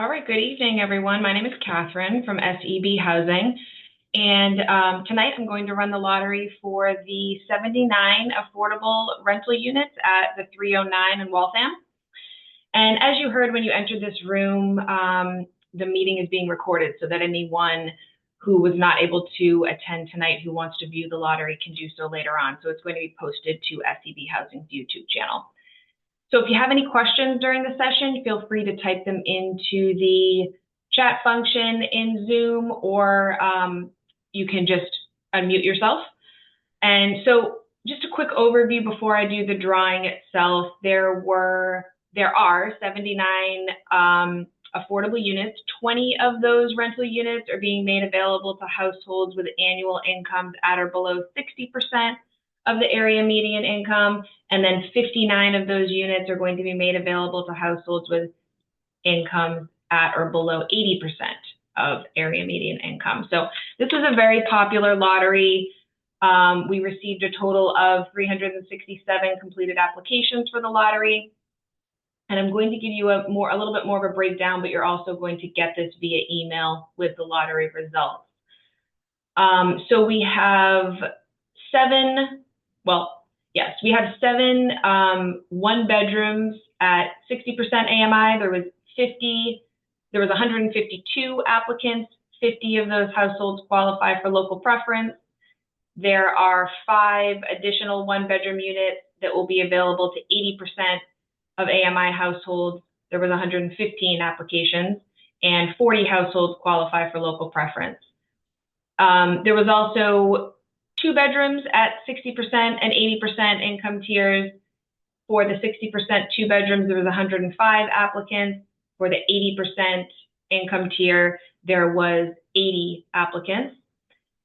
All right, good evening, everyone. My name is Catherine from SEB Housing, and tonight I'm going to run the lottery for the 79 affordable rental units at the 309 in Waltham. And as you heard when you entered this room, the meeting is being recorded so that anyone who was not able to attend tonight who wants to view the lottery can do so later on. So it's going to be posted to SEB Housing's YouTube channel. So if you have any questions during the session, feel free to type them into the chat function in Zoom, or you can just unmute yourself. And so just a quick overview before I do the drawing itself. There are 79 affordable units. 20 of those rental units are being made available to households with annual incomes at or below 60% of the area median income, and then 59 of those units are going to be made available to households with incomes at or below 80% of area median income. So this is a very popular lottery. We received a total of 367 completed applications for the lottery, and I'm going to give you a little bit more of a breakdown, but you're also going to get this via email with the lottery results. So we have seven one bedrooms at 60% AMI. There was 152 applicants. 50 of those households qualify for local preference. There are 5 additional one-bedroom units that will be available to 80% of AMI households. There was 115 applications, and 40 households qualify for local preference. There was also 2 bedrooms at 60% and 80% income tiers. For the 60% 2 bedrooms, there was 105 applicants. For the 80% income tier, there was 80 applicants.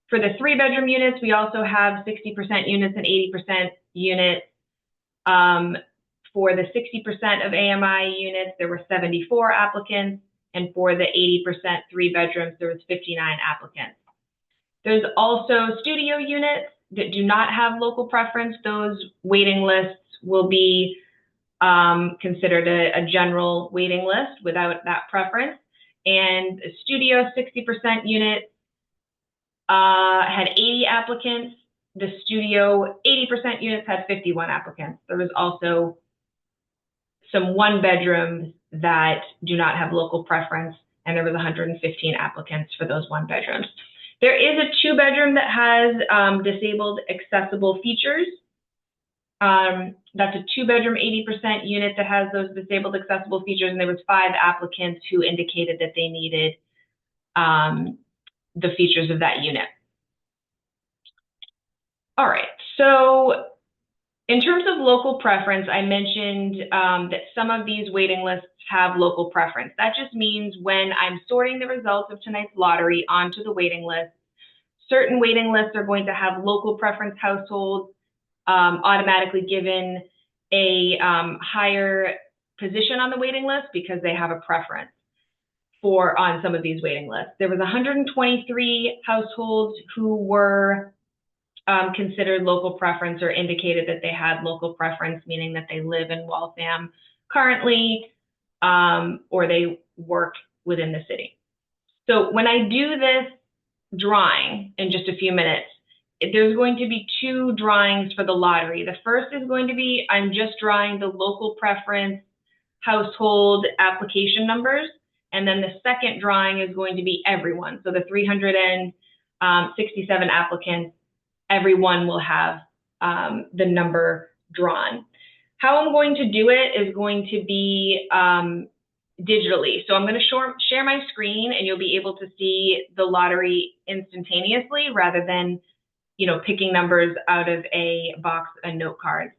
For the 3-bedroom units, we also have 60% units and 80% units. For the 60% of AMI units, there were 74 applicants. And for the 80% 3 bedrooms, there was 59 applicants. There's also studio units that do not have local preference. Those waiting lists will be considered a general waiting list without that preference. And a studio 60% unit had 80 applicants. The studio 80% units had 51 applicants. There was also some 1-bedrooms that do not have local preference, and there was 115 applicants for those 1-bedrooms. There is a 2-bedroom that has disabled accessible features. That's a 2-bedroom 80% unit that has those disabled accessible features, and there was 5 applicants who indicated that they needed the features of that unit. All right, so in terms of local preference, I mentioned that some of these waiting lists have local preference. That just means when I'm sorting the results of tonight's lottery onto the waiting list, certain waiting lists are going to have local preference households automatically given a higher position on the waiting list because they have a preference on some of these waiting lists. There was 123 households who were considered local preference or indicated that they had local preference, meaning that they live in Waltham currently or they work within the city. So when I do this drawing in just a few minutes, there's going to be 2 drawings for the lottery. The first is going to be, I'm just drawing the local preference household application numbers. And then the second drawing is going to be everyone. So the 367 applicants, everyone will have the number drawn. How I'm going to do it is going to be digitally. So I'm going to share my screen, and you'll be able to see the lottery instantaneously rather than, picking numbers out of a box and note cards.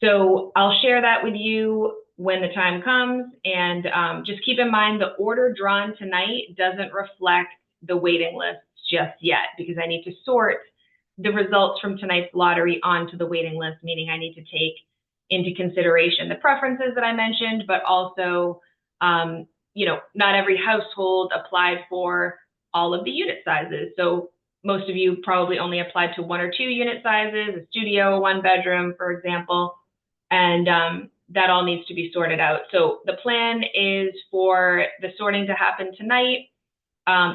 So I'll share that with you when the time comes, and just keep in mind the order drawn tonight doesn't reflect the waiting list just yet, because I need to sort the results from tonight's lottery onto the waiting list, meaning I need to take into consideration the preferences that I mentioned, but also, not every household applied for all of the unit sizes. So most of you probably only applied to 1 or 2 unit sizes, a studio, a 1-bedroom, for example. And that all needs to be sorted out. So the plan is for the sorting to happen tonight.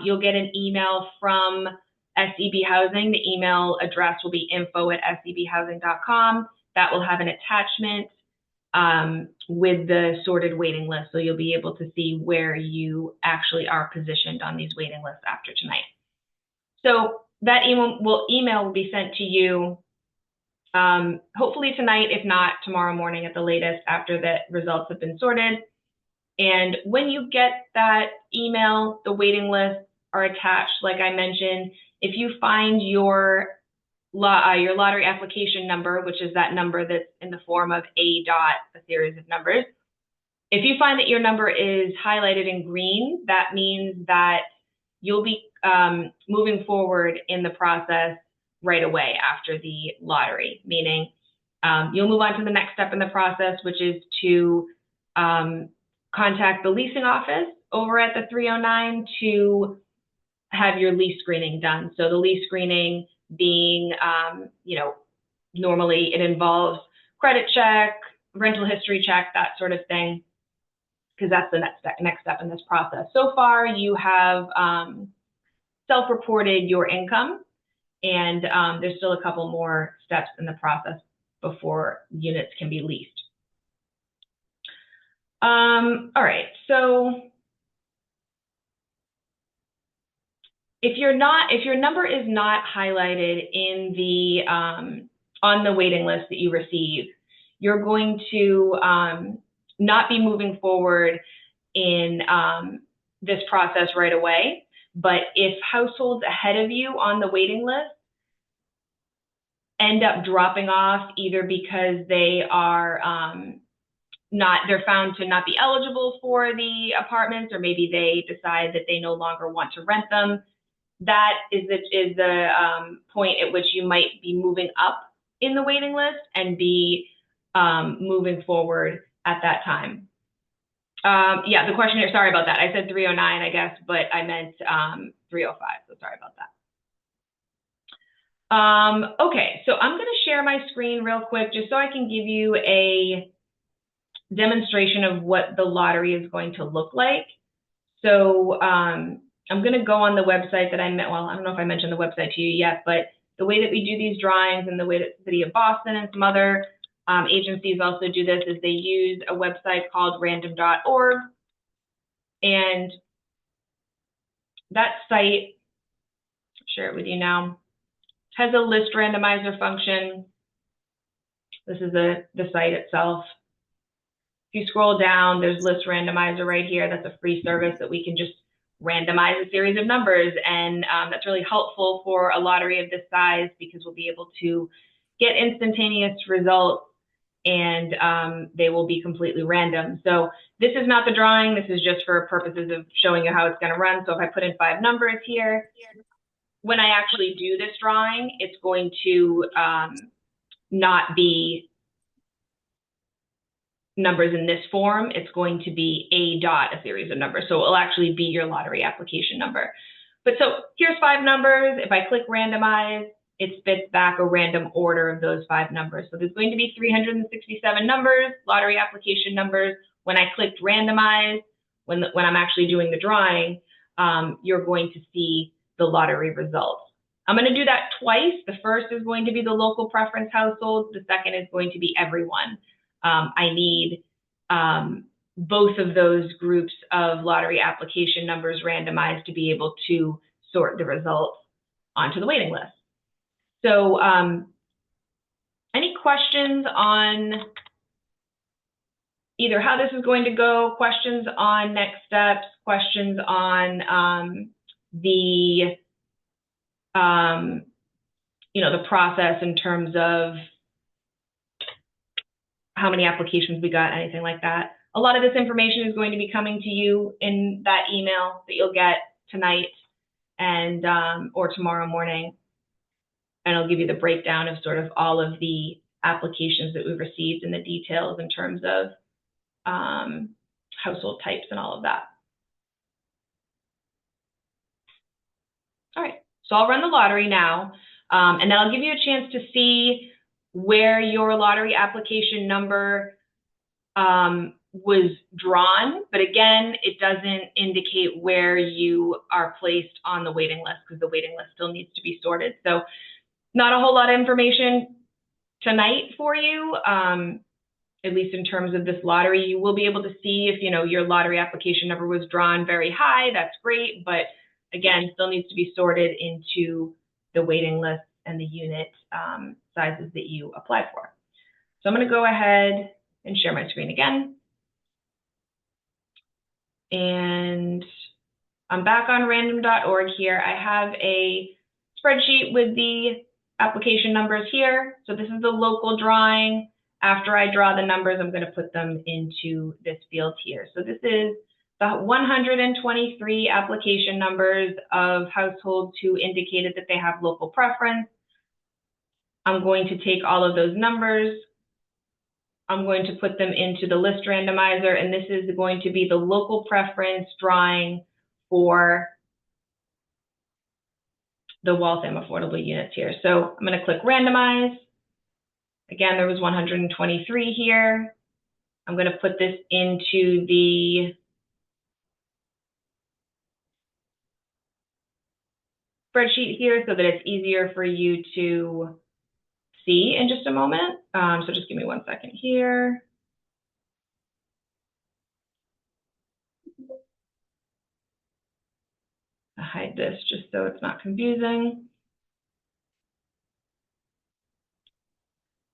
You'll get an email from SEB Housing. The email address will be info@sebhousing.com. That will have an attachment with the sorted waiting list. So you'll be able to see where you actually are positioned on these waiting lists after tonight. So that email will be sent to you hopefully tonight, if not tomorrow morning at the latest, after the results have been sorted. And when you get that email, the waiting lists are attached, like I mentioned. If you find your lottery application number, which is that number that's in the form of a series of numbers, if you find that your number is highlighted in green, that means that you'll be moving forward in the process right away after the lottery, meaning you'll move on to the next step in the process, which is to contact the leasing office over at the 309 to have your lease screening done. So the lease screening being, normally it involves credit check, rental history check, that sort of thing, because that's the next step in this process. So far, you have self-reported your income, and there's still a couple more steps in the process before units can be leased. All right, so if your number is not highlighted in the on the waiting list that you receive, you're going to not be moving forward in this process right away. But if households ahead of you on the waiting list end up dropping off, either because they are they're found to not be eligible for the apartments, or maybe they decide that they no longer want to rent them, that is the point at which you might be moving up in the waiting list and be moving forward at that time. Yeah, the question here, sorry about that. I said 309, I guess, but I meant 305, so sorry about that. Okay, so I'm going to share my screen real quick just so I can give you a demonstration of what the lottery is going to look like. So I'm going to go on the website that I don't know if I mentioned the website to you yet, but the way that we do these drawings and the way that the City of Boston and some other agencies also do this is they use a website called random.org, and that site, I'll share it with you now, has a list randomizer function. This is the site itself. If you scroll down, there's list randomizer right here. That's a free service that we can just randomize a series of numbers, and that's really helpful for a lottery of this size because we'll be able to get instantaneous results, and they will be completely random. So this is not the drawing. This is just for purposes of showing you how it's going to run. So if I put in 5 numbers here, when I actually do this drawing, it's going to not be numbers in this form. It's going to be a series of numbers. So it will actually be your lottery application number. But so here's 5 numbers. If I click randomize, it spits back a random order of those 5 numbers. So there's going to be 367 numbers, lottery application numbers. When I clicked randomize, when I'm actually doing the drawing, you're going to see the lottery results. I'm going to do that twice. The first is going to be the local preference households. The second is going to be everyone. I need both of those groups of lottery application numbers randomized to be able to sort the results onto the waiting list. So any questions on either how this is going to go, questions on next steps, questions on the process in terms of how many applications we got, anything like that. A lot of this information is going to be coming to you in that email that you'll get tonight and or tomorrow morning. And it'll give you the breakdown of sort of all of the applications that we've received and the details in terms of household types and all of that. All right, so I'll run the lottery now, and then I'll give you a chance to see where your lottery application number was drawn, but again, it doesn't indicate where you are placed on the waiting list because the waiting list still needs to be sorted. So not a whole lot of information tonight for you, at least in terms of this lottery. You will be able to see if your lottery application number was drawn very high, that's great, but again, still needs to be sorted into the waiting list and the unit sizes that you applied for. So I'm going to go ahead and share my screen again. And I'm back on random.org here. I have a spreadsheet with the application numbers here. So this is the local drawing. After I draw the numbers, I'm going to put them into this field here. So this is the 123 application numbers of households who indicated that they have local preference. I'm going to take all of those numbers. I'm going to put them into the list randomizer, and this is going to be the local preference drawing for the Waltham affordable units here. So I'm going to click randomize. Again, there was 123 here. I'm going to put this into the spreadsheet here so that it's easier for you to see in just a moment. So just give me 1 second here. I'll hide this just so it's not confusing.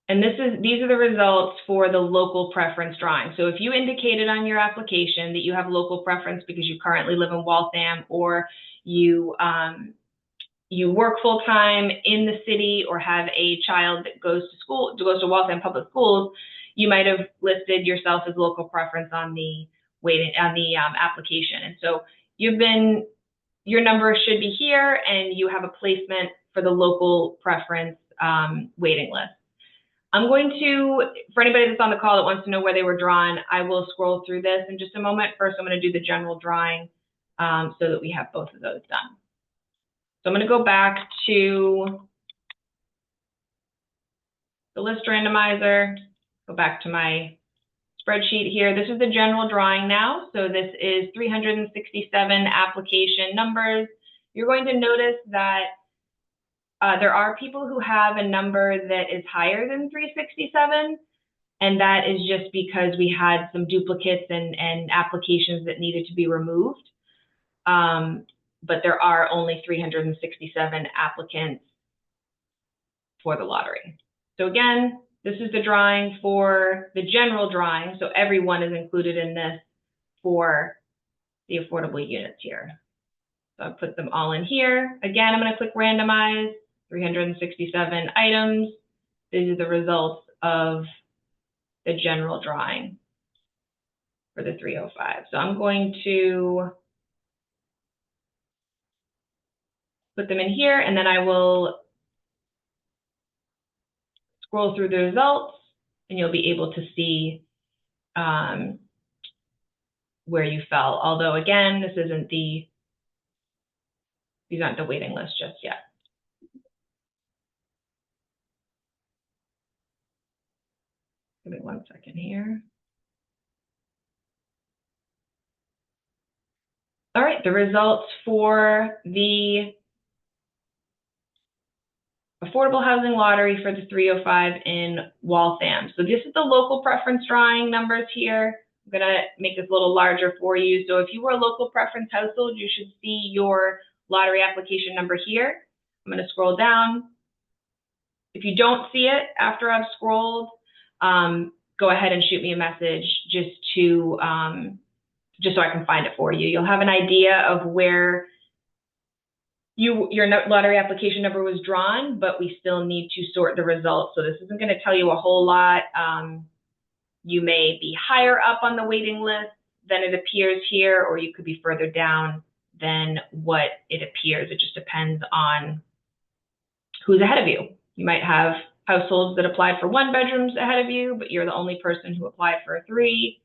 And these are the results for the local preference drawing. So if you indicated on your application that you have local preference because you currently live in Waltham, or you work full-time in the city, or have a child that goes to Waltham Public Schools, you might have listed yourself as local preference on the application. And so your number should be here, and you have a placement for the local preference waiting list. I'm going to, for anybody that's on the call that wants to know where they were drawn, I will scroll through this in just a moment. First, I'm going to do the general drawing so that we have both of those done. So I'm going to go back to the list randomizer, go back to my spreadsheet here. This is the general drawing now. So this is 367 application numbers. You're going to notice that there are people who have a number that is higher than 367, and that is just because we had some duplicates and applications that needed to be removed. But there are only 367 applicants for the lottery. So again, this is the drawing for the general drawing, so everyone is included in this for the affordable units here. So I'll put them all in here. Again, I'm going to click randomize. 367 items. These are the results of the general drawing for the 305. So I'm going to put them in here, and then I will scroll through the results, and you'll be able to see where you fell. Although again, these aren't the waiting list just yet. Give me 1 second here. All right, the results for the affordable housing lottery for the 305 in Waltham. So this is the local preference drawing numbers here. I'm going to make this a little larger for you. So if you were a local preference household, you should see your lottery application number here. I'm going to scroll down. If you don't see it after I've scrolled, go ahead and shoot me a message just so I can find it for you. You'll have an idea of where your lottery application number was drawn, but we still need to sort the results. So this isn't going to tell you a whole lot. You may be higher up on the waiting list than it appears here, or you could be further down than what it appears. It just depends on who's ahead of you. You might have households that applied for 1 bedrooms ahead of you, but you're the only person who applied for a 3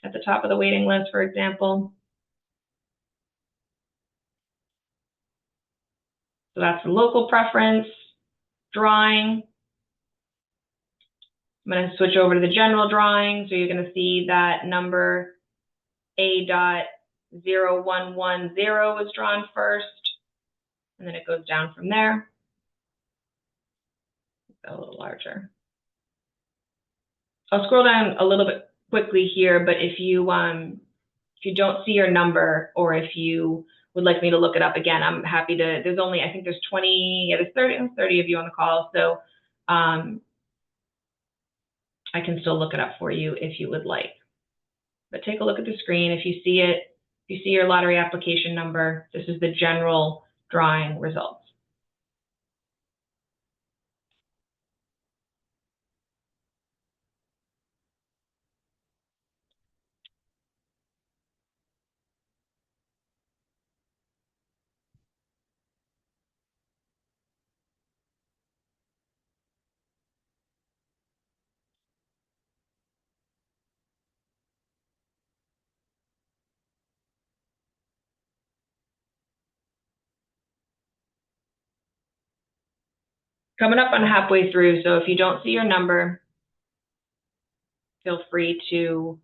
at the top of the waiting list, for example. So that's the local preference drawing. I'm going to switch over to the general drawing. So you're going to see that number A.0110 was drawn first, and then it goes down from there. A little larger. I'll scroll down a little bit quickly here, but if you don't see your number, or if you would like me to look it up again, I'm happy to. There's only, I think there's 20, yeah, there's 30 of you on the call, so I can still look it up for you if you would like. But take a look at the screen. If you see it, if you see your lottery application number, this is the general drawing results. Coming up on halfway through, so if you don't see your number, feel free to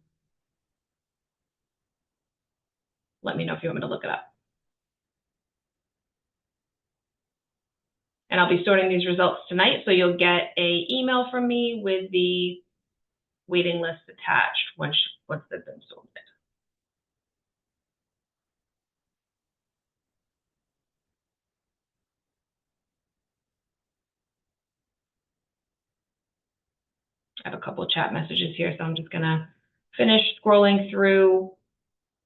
let me know if you want me to look it up. And I'll be sorting these results tonight, so you'll get an email from me with the waiting list attached once they've been sorted. I have a couple of chat messages here, so I'm just going to finish scrolling through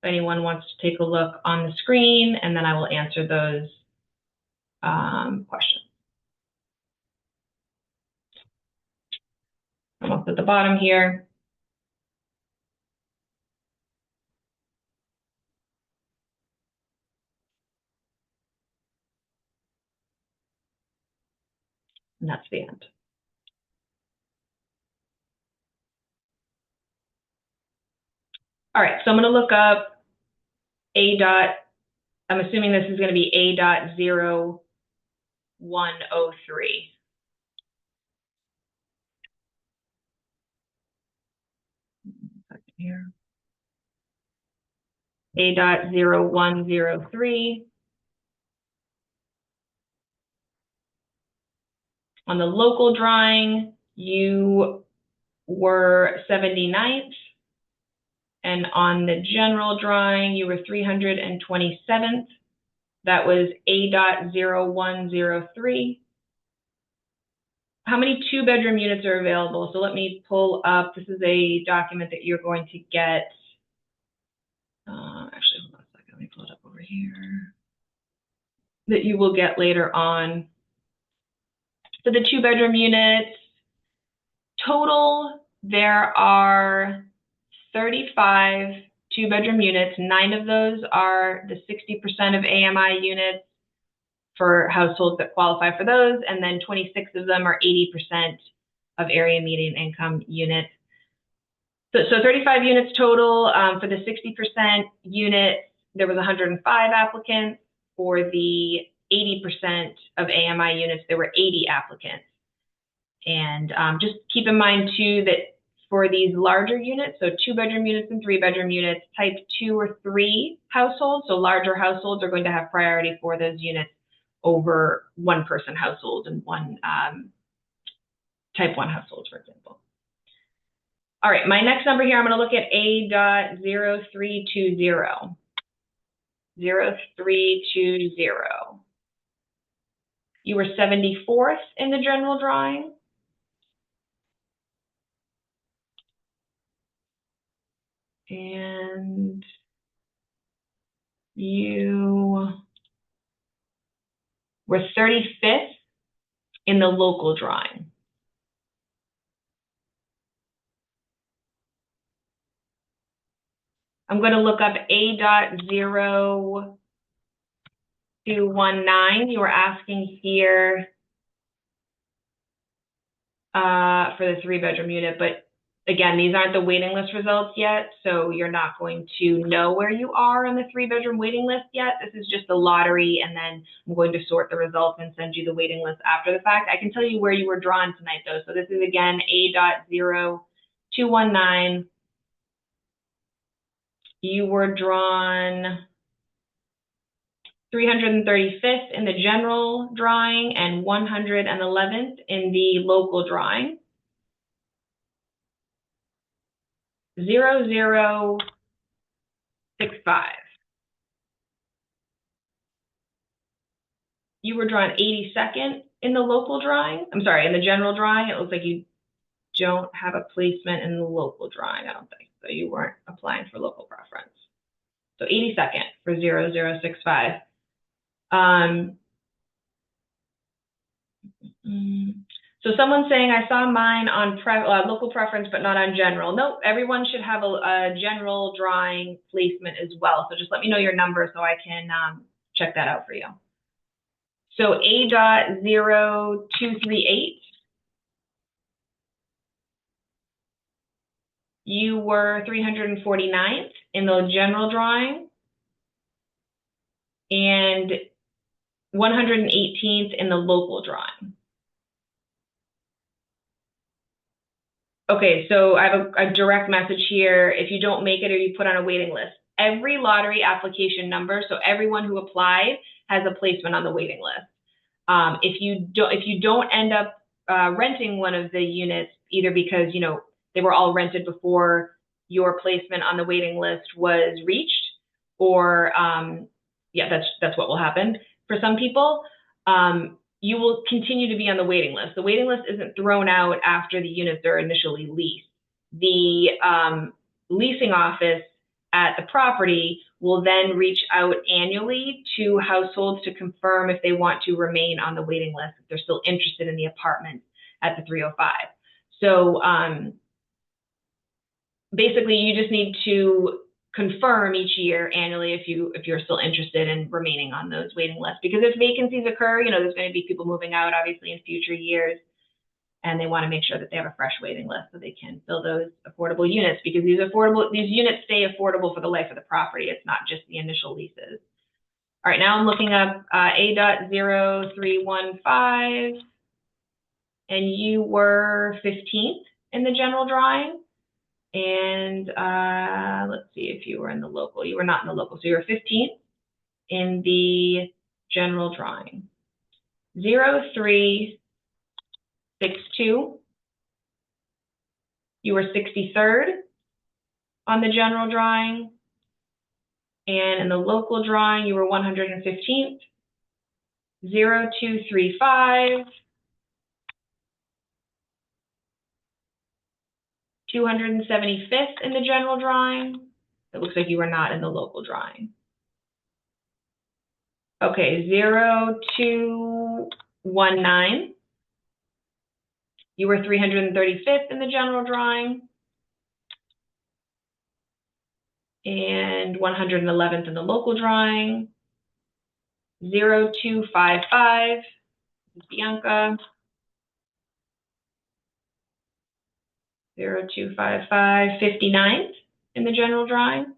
if anyone wants to take a look on the screen, and then I will answer those questions. Almost at the bottom here. And that's the end. All right, so I'm going to look up I'm assuming this is going to be A.0103. Here. A.0103. On the local drawing, you were 79th. And on the general drawing, you were 327th. That was A.0103. How many two-bedroom units are available? So let me pull up. This is a document that you're going to get. Actually, hold on a second. Let me pull it up over here. That you will get later on. So the two-bedroom units, total, there are 35 two-bedroom units. 9 of those are the 60% of AMI units for households that qualify for those, and then 26 of them are 80% of area median income units. So 35 units total. For the 60% units, there was 105 applicants. For the 80% of AMI units, there were 80 applicants. And just keep in mind, too, that for these larger units, so 2-bedroom units and 3-bedroom units, type 2 or 3 households, so larger households are going to have priority for those units over 1-person household and one type 1 household, for example. All right, my next number here, I'm going to look at A.0320. 0320. You were 74th in the general drawing. And you were 35th in the local drawing. I'm going to look up A.0219. You were asking here for the 3-bedroom unit, but again, these aren't the waiting list results yet, so you're not going to know where you are on the 3-bedroom waiting list yet. This is just the lottery, and then I'm going to sort the results and send you the waiting list after the fact. I can tell you where you were drawn tonight, though. So this is, again, A.0219. You were drawn 335th in the general drawing and 111th in the local drawing. 0065. You were drawn 82nd in the local drawing. I'm sorry, in the general drawing. It looks like you don't have a placement in the local drawing, I don't think. So you weren't applying for local preference. So 82nd for 0065. So someone's saying, I saw mine on local preference, but not on general. Nope, everyone should have a general drawing placement as well. So just let me know your number so I can check that out for you. So A.0238, you were 349th in the general drawing and 118th in the local drawing. Okay, so I have a direct message here. If you don't make it or you put on a waiting list, every lottery application number, so everyone who applied has a placement on the waiting list. If you don't end up renting one of the units, either because they were all rented before your placement on the waiting list was reached, or that's what will happen for some people. You will continue to be on the waiting list. The waiting list isn't thrown out after the units are initially leased. The leasing office at the property will then reach out annually to households to confirm if they want to remain on the waiting list, if they're still interested in the apartment at the 305. So basically, you just need to confirm each year annually if you're still interested in remaining on those waiting lists. Because if vacancies occur, there's going to be people moving out obviously in future years, and they want to make sure that they have a fresh waiting list so they can fill those affordable units, because these units stay affordable for the life of the property. It's not just the initial leases. All right, now I'm looking up A.0315, and you were 15th in the general drawing. And let's see if you were in the local. You were not in the local, so you were 15th in the general drawing. 0362. You were 63rd on the general drawing. And in the local drawing, you were 115th. 0235. 275th in the general drawing. It looks like you were not in the local drawing. Okay, 0219. You were 335th in the general drawing and 111th in the local drawing. 0255. This is Bianca. 0255, 59th in the general drawing.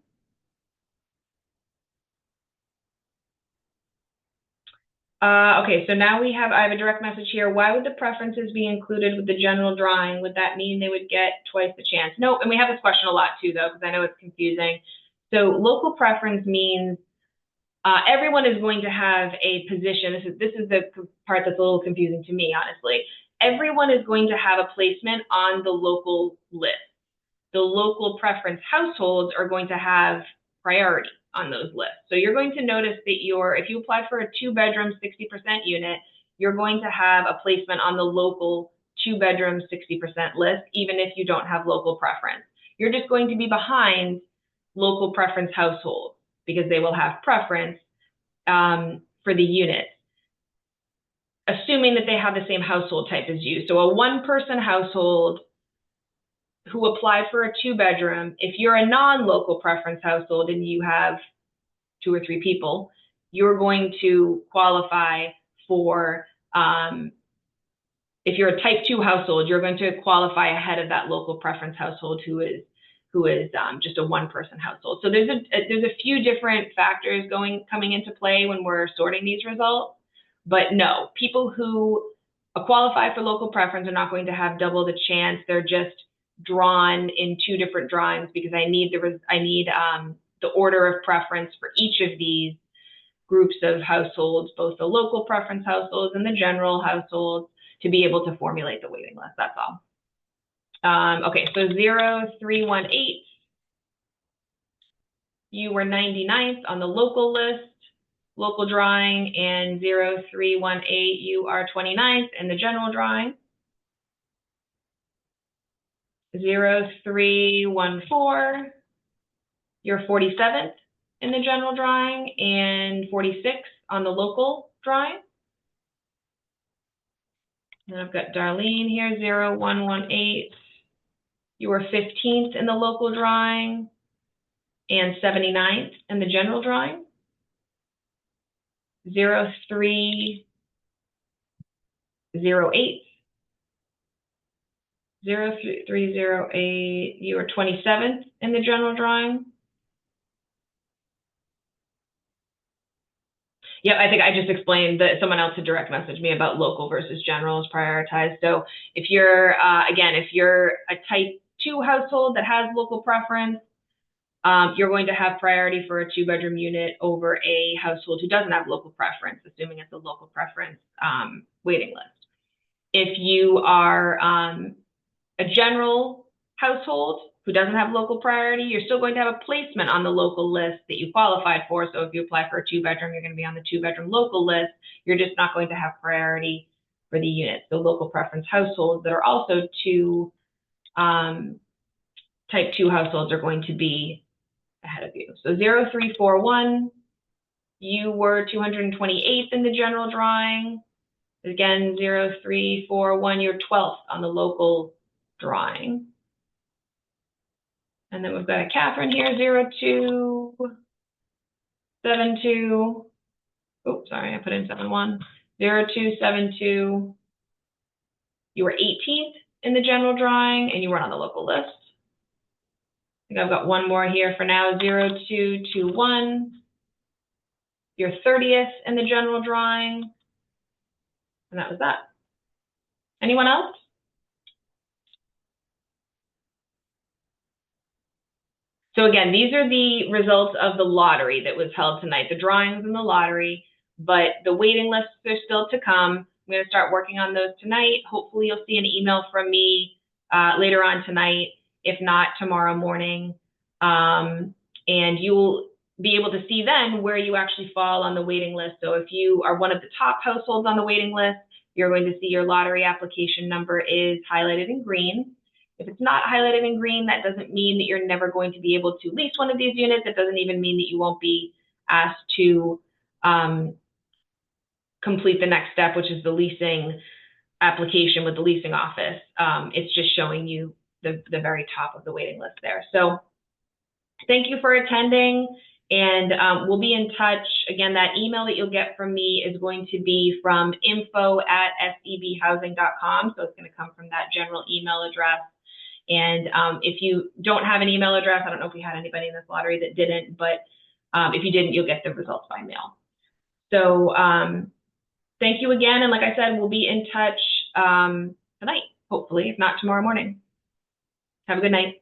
Okay, so now I have a direct message here. Why would the preferences be included with the general drawing? Would that mean they would get twice the chance? No, and we have this question a lot too, though, because I know it's confusing. So local preference means everyone is going to have a position. This is the part that's a little confusing to me, honestly. Everyone is going to have a placement on the local list. The local preference households are going to have priority on those lists. So you're going to notice that if you apply for a 2-bedroom 60% unit, you're going to have a placement on the local 2-bedroom 60% list, even if you don't have local preference. You're just going to be behind local preference households because they will have preference for the unit, assuming that they have the same household type as you. So a 1-person household who applied for a 2-bedroom, if you're a non-local preference household and you have 2 or 3 people, you're going to qualify for, if you're a type 2 household, you're going to qualify ahead of that local preference household who is just a one-person household. So there's a few different factors coming into play when we're sorting these results. But no, people who qualify for local preference are not going to have double the chance. They're just drawn in two different drawings because I need the order of preference for each of these groups of households, both the local preference households and the general households, to be able to formulate the waiting list. That's all. Okay, so 0318, you were 99th on the local list, local drawing, and 0318, you are 29th in the general drawing. 0314, you're 47th in the general drawing and 46th on the local drawing. And I've got Darlene here, 0118. You were 15th in the local drawing and 79th in the general drawing. 0308. 0308, you were 27th in the general drawing. Yep, I think I just explained that someone else had direct messaged me about local versus general is prioritized. So if you're, again, if you're a type 2 household that has local preference, you're going to have priority for a 2-bedroom unit over a household who doesn't have local preference, assuming it's a local preference waiting list. If you are a general household who doesn't have local priority, you're still going to have a placement on the local list that you qualified for. So if you apply for a 2-bedroom, you're going to be on the 2-bedroom local list. You're just not going to have priority for the units. So local preference households that are also type 2 households are going to be ahead of you. So 0341, you were 228th in the general drawing. Again, 0341, you're 12th on the local drawing. And then we've got a Catherine here, 0272. Oh, sorry, I put in 71. 0272. You were 18th in the general drawing, and you weren't on the local list. I think I've got one more here for now, 0221. You're 30th in the general drawing. And that was that. Anyone else? So again, these are the results of the lottery that was held tonight, the drawings in the lottery, but the waiting lists are still to come. I'm going to start working on those tonight. Hopefully you'll see an email from me later on tonight, if not tomorrow morning. And you'll be able to see then where you actually fall on the waiting list. So if you are one of the top households on the waiting list, you're going to see your lottery application number is highlighted in green. If it's not highlighted in green, that doesn't mean that you're never going to be able to lease one of these units. It doesn't even mean that you won't be asked to complete the next step, which is the leasing application with the leasing office. It's just showing you the very top of the waiting list there. So thank you for attending, and we'll be in touch. Again, that email that you'll get from me is going to be from info@sebhousing.com. So it's going to come from that general email address. And if you don't have an email address, I don't know if we had anybody in this lottery that didn't, but if you didn't, you'll get the results by mail. So thank you again. And like I said, we'll be in touch tonight, hopefully, if not tomorrow morning. Have a good night.